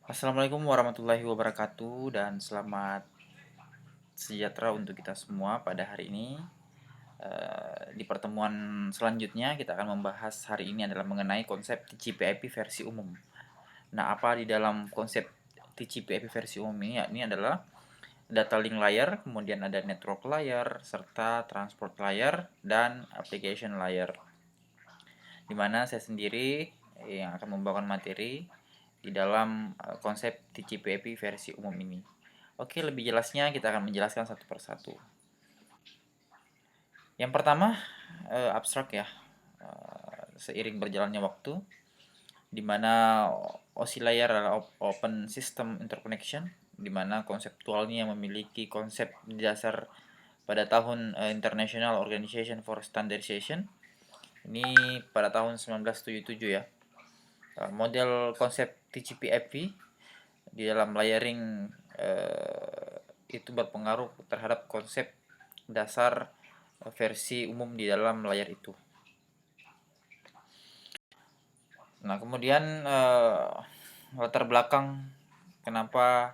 Assalamualaikum warahmatullahi wabarakatuh dan selamat sejahtera untuk kita semua pada hari ini. Di pertemuan selanjutnya kita akan membahas hari ini adalah mengenai konsep TCP/IP versi umum. Nah, apa di dalam konsep TCP/IP versi umum ini? Ini adalah data link layer, kemudian ada network layer, serta transport layer dan application layer. Di mana saya sendiri yang akan membawakan materi di dalam konsep TCP/IP versi umum ini. Oke, lebih jelasnya kita akan menjelaskan satu persatu. Yang pertama, abstrak ya. Seiring berjalannya waktu, di mana OSI layer adalah Open System Interconnection, di mana konseptualnya memiliki konsep dasar pada tahun International Organization for Standardization. Ini pada tahun 1977 ya. Model konsep TCP/IP di dalam layering itu berpengaruh terhadap konsep dasar versi umum di dalam layar itu. Nah, kemudian latar belakang kenapa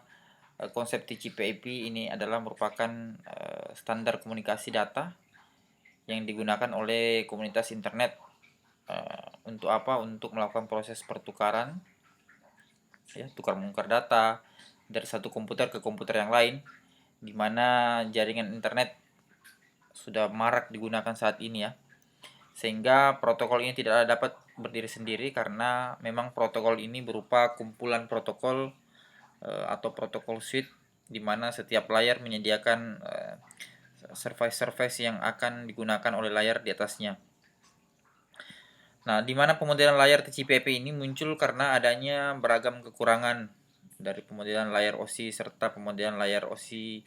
konsep TCP/IP ini adalah merupakan standar komunikasi data yang digunakan oleh komunitas internet untuk apa? Untuk melakukan proses pertukaran, ya, tukar menukar data dari satu komputer ke komputer yang lain, di mana jaringan internet sudah marak digunakan saat ini ya. Sehingga protokol ini tidak dapat berdiri sendiri karena memang protokol ini berupa kumpulan protokol atau protokol suite di mana setiap layar menyediakan service-service yang akan digunakan oleh layar di atasnya. Nah, di mana pemodelan layar TCP/IP ini muncul karena adanya beragam kekurangan dari pemodelan layar OSI serta pemodelan layar OSI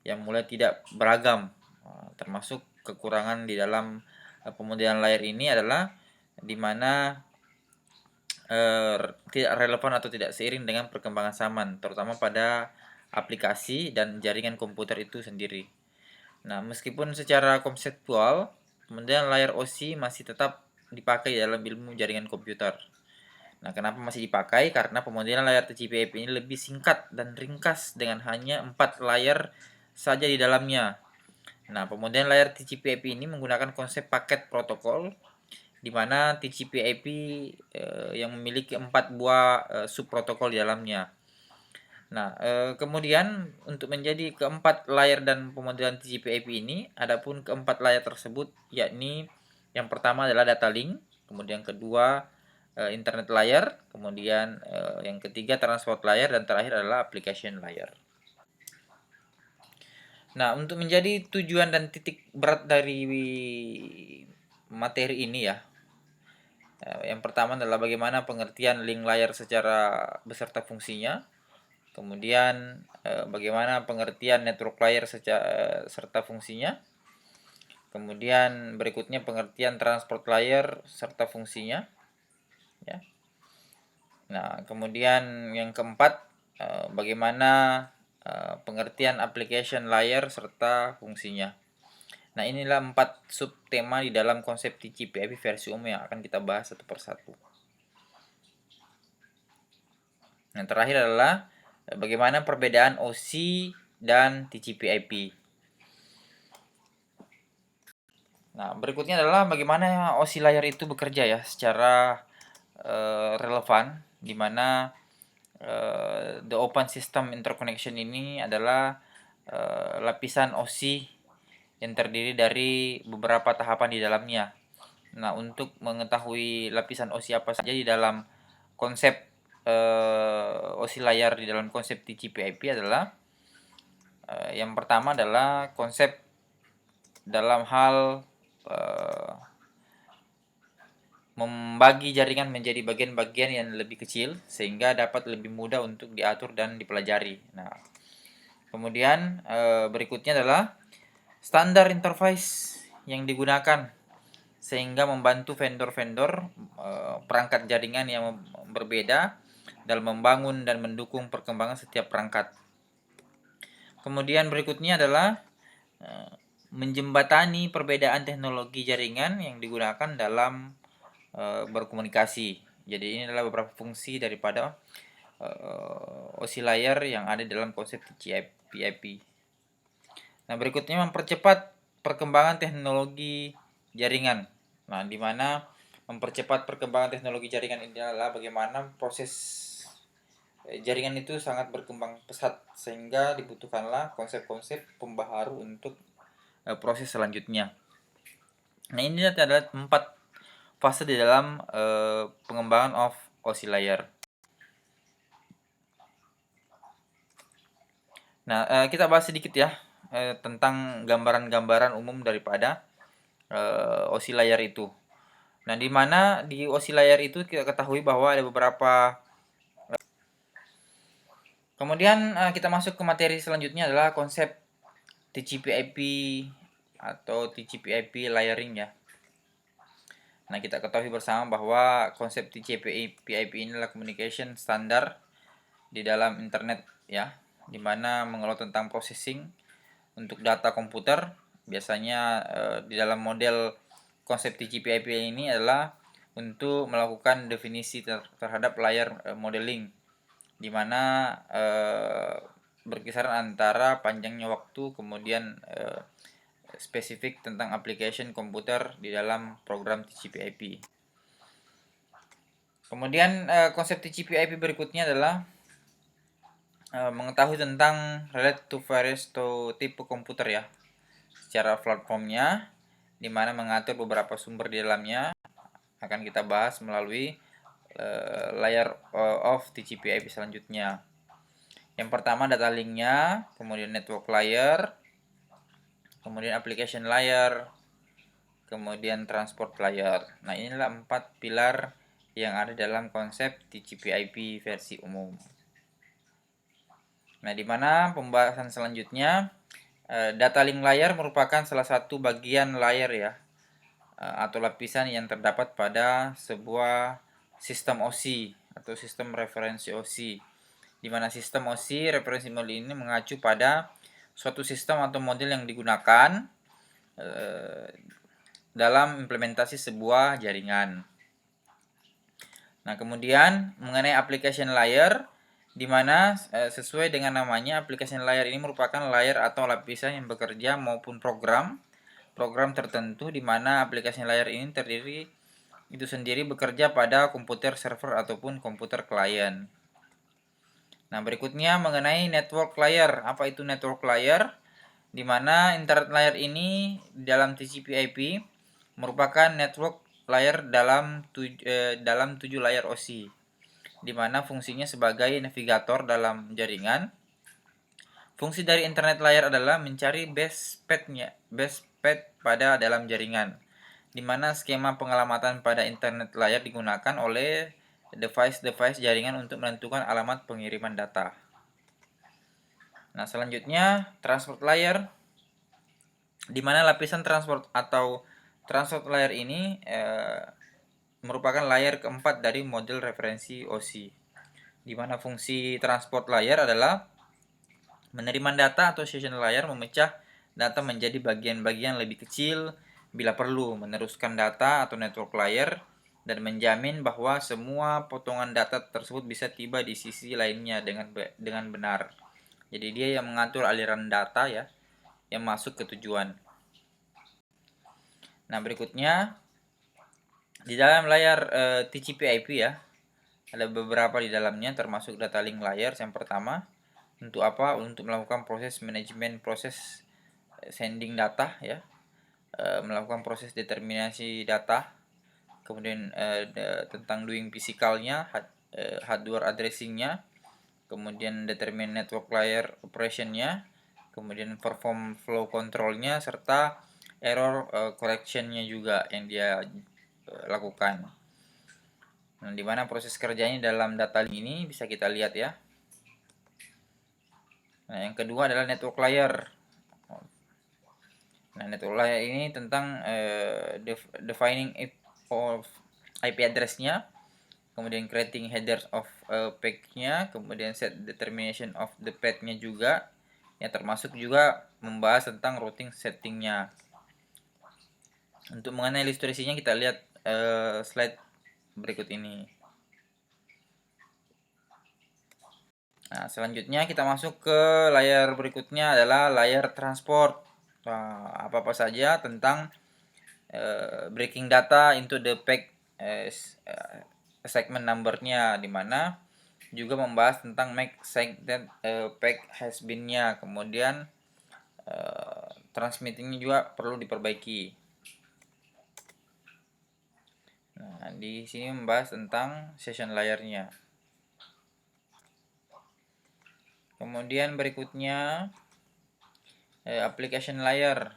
yang mulai tidak beragam. Termasuk kekurangan di dalam pemodelan layar ini adalah di mana tidak relevan atau tidak seiring dengan perkembangan zaman, terutama pada aplikasi dan jaringan komputer itu sendiri. Nah, meskipun secara konseptual, pemodelan layar OSI masih tetap dipakai dalam ilmu jaringan komputer. Nah, kenapa masih dipakai? Karena pemodelan layar TCP/IP ini lebih singkat dan ringkas dengan hanya 4 layar saja di dalamnya. Nah, pemodelan layar TCP/IP ini menggunakan konsep paket protokol di mana TCP/IP yang memiliki 4 buah subprotokol di dalamnya. Nah, kemudian untuk menjadi keempat layar dan pemodelan TCP/IP ini, adapun keempat layar tersebut yakni yang pertama adalah data link, kemudian kedua internet layer, kemudian yang ketiga transport layer dan terakhir adalah application layer. Nah, untuk menjadi tujuan dan titik berat dari materi ini ya, yang pertama adalah bagaimana pengertian link layer secara beserta fungsinya. Kemudian bagaimana pengertian network layer serta fungsinya. Kemudian berikutnya pengertian transport layer serta fungsinya. Ya. Nah, kemudian yang keempat bagaimana pengertian application layer serta fungsinya. Nah, inilah 4 subtema di dalam konsep TCP/IP versi umum yang akan kita bahas satu persatu. Yang terakhir adalah bagaimana perbedaan OSI dan TCP/IP. Nah, berikutnya adalah bagaimana OSI layer itu bekerja ya secara relevan, di mana the Open System Interconnection ini adalah lapisan OSI yang terdiri dari beberapa tahapan di dalamnya. Nah, untuk mengetahui lapisan OSI apa saja di dalam konsep OSI layer di dalam konsep TCP/IP adalah yang pertama adalah konsep dalam hal membagi jaringan menjadi bagian-bagian yang lebih kecil sehingga dapat lebih mudah untuk diatur dan dipelajari. Nah, kemudian berikutnya adalah standar interface yang digunakan sehingga membantu vendor-vendor perangkat jaringan yang berbeda dalam membangun dan mendukung perkembangan setiap perangkat. Kemudian berikutnya adalah menjembatani perbedaan teknologi jaringan yang digunakan dalam berkomunikasi. Jadi ini adalah beberapa fungsi daripada OSI layer yang ada dalam konsep TCP/IP. Nah, berikutnya mempercepat perkembangan teknologi jaringan. Nah, di mana mempercepat perkembangan teknologi jaringan ini adalah bagaimana proses jaringan itu sangat berkembang pesat sehingga dibutuhkanlah konsep-konsep pembaharu untuk proses selanjutnya. Nah, ini adalah 4 fase di dalam pengembangan of OSI layer. Nah, kita bahas sedikit ya tentang gambaran-gambaran umum daripada OSI layer itu. Nah, di mana di OSI layer itu kita ketahui bahwa ada beberapa. Kemudian kita masuk ke materi selanjutnya adalah konsep TCP/IP atau TCP/IP layering ya. Nah, kita ketahui bersama bahwa konsep TCP/IP ini adalah communication standar di dalam internet ya, di mana mengelola tentang processing untuk data komputer. Biasanya di dalam model konsep TCP/IP ini adalah untuk melakukan definisi terhadap layer modeling, di mana berkisaran antara panjangnya waktu, kemudian spesifik tentang application komputer di dalam program TCP/IP. Kemudian konsep TCP/IP berikutnya adalah mengetahui tentang relate to various to tipe komputer ya, secara platformnya, di mana mengatur beberapa sumber di dalamnya akan kita bahas melalui layer of TCP/IP selanjutnya. Yang pertama data linknya, kemudian network layer, kemudian application layer, kemudian transport layer. Nah, inilah 4 pilar yang ada dalam konsep TCP/IP versi umum. Nah, di mana pembahasan selanjutnya data link layer merupakan salah satu bagian layer ya, atau lapisan yang terdapat pada sebuah sistem OSI atau sistem referensi OSI, di mana sistem OSI referensi model ini mengacu pada suatu sistem atau model yang digunakan dalam implementasi sebuah jaringan. Nah, kemudian mengenai application layer, di mana sesuai dengan namanya, application layer ini merupakan layer atau lapisan yang bekerja maupun program tertentu, di mana application layer ini terdiri itu sendiri bekerja pada komputer server ataupun komputer klien. Nah, berikutnya mengenai network layer. Apa itu network layer? Di mana internet layer ini dalam TCP/IP merupakan network layer dalam 7 layer OSI, di mana fungsinya sebagai navigator dalam jaringan. Fungsi dari internet layer adalah mencari best path pada dalam jaringan, di mana skema pengelamatan pada internet layer digunakan oleh device jaringan untuk menentukan alamat pengiriman data. Nah, selanjutnya transport layer, di mana lapisan transport layer ini merupakan layer keempat dari model referensi OSI, di mana fungsi transport layer adalah menerima data atau session layer memecah data menjadi bagian-bagian lebih kecil bila perlu, meneruskan data atau network layer, dan menjamin bahwa semua potongan data tersebut bisa tiba di sisi lainnya dengan benar. Jadi dia yang mengatur aliran data ya, yang masuk ke tujuan. Nah, berikutnya di dalam layar TCP/IP ya, ada beberapa di dalamnya, termasuk data link layer yang pertama. Untuk apa? Untuk melakukan proses manajemen proses sending data ya, melakukan proses determinasi data, kemudian tentang doing physicalnya, hardware addressingnya, kemudian determine network layer operationnya, kemudian perform flow controlnya, serta error correctionnya juga yang dia lakukan. Nah, di mana proses kerjanya dalam data link ini bisa kita lihat ya. Nah, yang kedua adalah network layer. Nah, network layer ini tentang defining of IP address-nya, kemudian creating headers of path-nya, kemudian set determination of the path-nya juga, yang termasuk juga membahas tentang routing setting-nya. Untuk mengenai ilustrasinya kita lihat slide berikut ini. Nah, selanjutnya kita masuk ke layar berikutnya adalah layar transport. Apa-apa saja tentang breaking data into the pack segment numbernya, di mana juga membahas tentang make segment pack has been-nya, kemudian transmittingnya juga perlu diperbaiki. Nah, di sini membahas tentang session layarnya. Kemudian berikutnya application layer,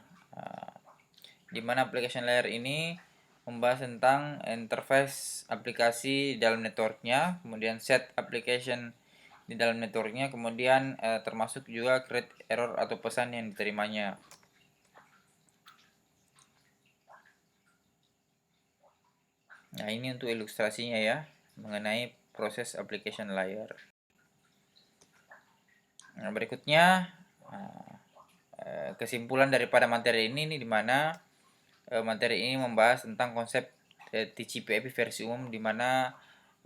di mana application layer ini membahas tentang interface aplikasi dalam networknya, kemudian set application di dalam networknya, kemudian termasuk juga create error atau pesan yang diterimanya. Nah, ini untuk ilustrasinya ya, mengenai proses application layer. Nah, berikutnya kesimpulan daripada materi ini di mana materi ini membahas tentang konsep TCP/IP versi umum, di mana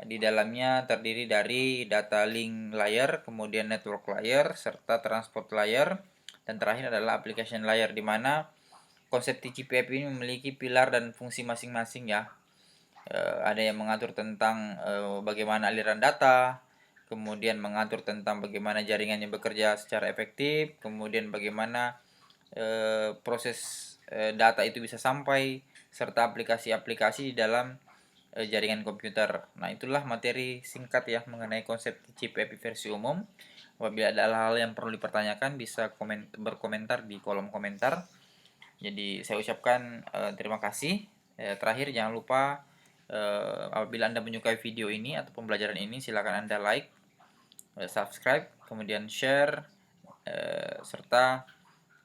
di dalamnya terdiri dari data link layer, kemudian network layer, serta transport layer, dan terakhir adalah application layer, di mana konsep TCP/IP ini memiliki pilar dan fungsi masing-masing ya. Ada yang mengatur tentang bagaimana aliran data, kemudian mengatur tentang bagaimana jaringannya bekerja secara efektif, kemudian bagaimana proses data itu bisa sampai, serta aplikasi-aplikasi di dalam jaringan komputer. Nah, itulah materi singkat ya mengenai konsep TCP/IP versi umum. Apabila ada hal-hal yang perlu dipertanyakan, bisa berkomentar di kolom komentar. Jadi saya ucapkan terima kasih. Terakhir, jangan lupa apabila Anda menyukai video ini atau pembelajaran ini, silakan Anda like, subscribe, kemudian share, serta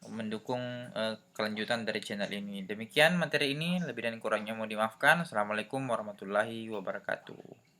mendukung kelanjutan dari channel ini. Demikian materi ini, lebih dan kurangnya mohon dimaafkan. Assalamualaikum warahmatullahi wabarakatuh.